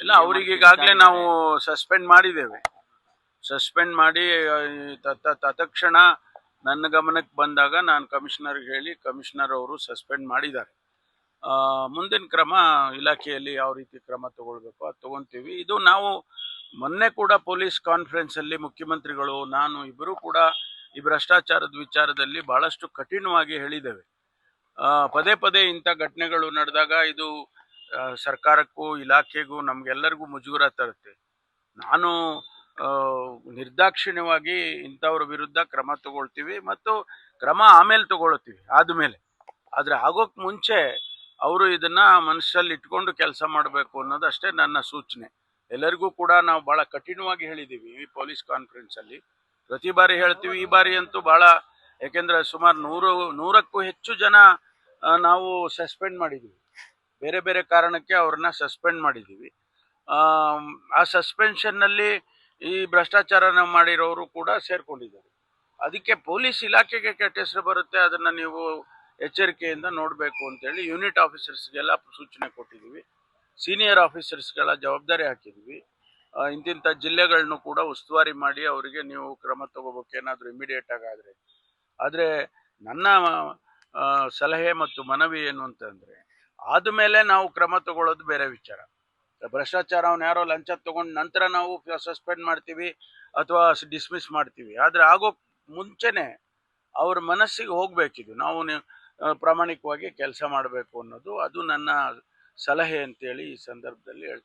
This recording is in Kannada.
ಇಲ್ಲ, ಅವ್ರಿಗೆ ಈಗಾಗಲೇ ನಾವು ಸಸ್ಪೆಂಡ್ ಮಾಡಿದ್ದೇವೆ. ಸಸ್ಪೆಂಡ್ ಮಾಡಿ ತತ್ಕ್ಷಣ ನನ್ನ ಗಮನಕ್ಕೆ ಬಂದಾಗ ನಾನು ಕಮಿಷನರ್ಗೆ ಹೇಳಿ ಕಮಿಷನರ್ ಅವರು ಸಸ್ಪೆಂಡ್ ಮಾಡಿದ್ದಾರೆ. ಮುಂದಿನ ಕ್ರಮ ಇಲಾಖೆಯಲ್ಲಿ ಯಾವ ರೀತಿ ಕ್ರಮ ತಗೊಳ್ಬೇಕು ಅದು ತಗೊಂತೀವಿ. ಇದು ನಾವು ಮೊನ್ನೆ ಕೂಡ ಪೊಲೀಸ್ ಕಾನ್ಫರೆನ್ಸ್ ಅಲ್ಲಿ ಮುಖ್ಯಮಂತ್ರಿಗಳು ನಾನು ಇಬ್ಬರು ಕೂಡ ಈ ಭ್ರಷ್ಟಾಚಾರದ ವಿಚಾರದಲ್ಲಿ ಬಹಳಷ್ಟು ಕಠಿಣವಾಗಿ ಹೇಳಿದ್ದೇವೆ. ಪದೇ ಪದೇ ಇಂಥ ಘಟನೆಗಳು ನಡೆದಾಗ ಇದು ಸರ್ಕಾರಕ್ಕೂ ಇಲಾಖೆಗೂ ನಮ್ಗೆಲ್ಲರಿಗೂ ಮುಜುಗರ ತರುತ್ತೆ. ನಾನು ನಿರ್ದಾಕ್ಷಿಣ್ಯವಾಗಿ ಇಂಥವ್ರ ವಿರುದ್ಧ ಕ್ರಮ ತಗೊಳ್ತೀವಿ ಮತ್ತು ಕ್ರಮ ಆಮೇಲೆ ತಗೊಳ್ತೀವಿ ಆದ್ಮೇಲೆ. ಆದ್ರೆ ಆಗೋಕ್ ಮುಂಚೆ ಅವರು ಇದನ್ನ ಮನಸ್ಸಲ್ಲಿ ಇಟ್ಕೊಂಡು ಕೆಲಸ ಮಾಡಬೇಕು ಅನ್ನೋದು ಅಷ್ಟೇ ನನ್ನ ಸೂಚನೆ. ಎಲ್ಲರಿಗೂ ಕೂಡ ನಾವು ಬಹಳ ಕಠಿಣವಾಗಿ ಹೇಳಿದ್ದೀವಿ ಈ ಪೊಲೀಸ್ ಕಾನ್ಫರೆನ್ಸ್ ಅಲ್ಲಿ. ಪ್ರತಿ ಬಾರಿ ಹೇಳ್ತೀವಿ, ಈ ಬಾರಿ ಅಂತೂ ಬಹಳ, ಯಾಕೆಂದ್ರೆ ಸುಮಾರು 100ಕ್ಕೂ ಹೆಚ್ಚು ಜನ ನಾವು ಸಸ್ಪೆಂಡ್ ಮಾಡಿದ್ದೀವಿ. ಬೇರೆ ಬೇರೆ ಕಾರಣಕ್ಕೆ ಅವ್ರನ್ನ ಸಸ್ಪೆಂಡ್ ಮಾಡಿದ್ದೀವಿ. ಆ ಸಸ್ಪೆನ್ಷನ್ನಲ್ಲಿ ಈ ಭ್ರಷ್ಟಾಚಾರನ ಮಾಡಿರೋರು ಕೂಡ ಸೇರ್ಕೊಂಡಿದ್ದಾರೆ. ಅದಕ್ಕೆ ಪೊಲೀಸ್ ಇಲಾಖೆಗೆ ಕೆಟ್ಟ ಹೆಸರು ಬರುತ್ತೆ, ಅದನ್ನು ನೀವು ಎಚ್ಚರಿಕೆಯಿಂದ ನೋಡಬೇಕು ಅಂತೇಳಿ ಯೂನಿಟ್ ಆಫೀಸರ್ಸ್ಗೆಲ್ಲ ಸೂಚನೆ ಕೊಟ್ಟಿದ್ದೀವಿ. ಸೀನಿಯರ್ ಆಫೀಸರ್ಸ್ಗಳ ಜವಾಬ್ದಾರಿ ಹಾಕಿದ್ದೀವಿ. ಇಂತಿಂಥ ಜಿಲ್ಲೆಗಳನ್ನು ಕೂಡ ಉಸ್ತುವಾರಿ ಮಾಡಿ ಅವರಿಗೆ ನೀವು ಕ್ರಮ ತಗೋಬೇಕು ಏನಾದರೂ ಇಮಿಡಿಯೇಟ್ ಆಗಾದರೆ. ಆದರೆ ನನ್ನ ಸಲಹೆ ಮತ್ತು ಮನವಿ ಏನು ಅಂತಂದರೆ, ಆದಮೇಲೆ ನಾವು ಕ್ರಮ ತಗೊಳ್ಳೋದು ಬೇರೆ ವಿಚಾರ. ಭ್ರಷ್ಟಾಚಾರ ಅವನು ಯಾರೋ ಲಂಚ ತಗೊಂಡು ನಂತರ ನಾವು ಸಸ್ಪೆಂಡ್ ಮಾಡ್ತೀವಿ ಅಥವಾ ಡಿಸ್ಮಿಸ್ ಮಾಡ್ತೀವಿ. ಆದರೆ ಆಗೋ ಮುಂಚೆನೆ ಅವ್ರ ಮನಸ್ಸಿಗೆ ಹೋಗ್ಬೇಕಿದು, ನಾವು ಪ್ರಾಮಾಣಿಕವಾಗಿ ಕೆಲಸ ಮಾಡಬೇಕು ಅನ್ನೋದು. ಅದು ನನ್ನ ಸಲಹೆ ಅಂತೇಳಿ ಈ ಸಂದರ್ಭದಲ್ಲಿ ಹೇಳ್ತೀನಿ.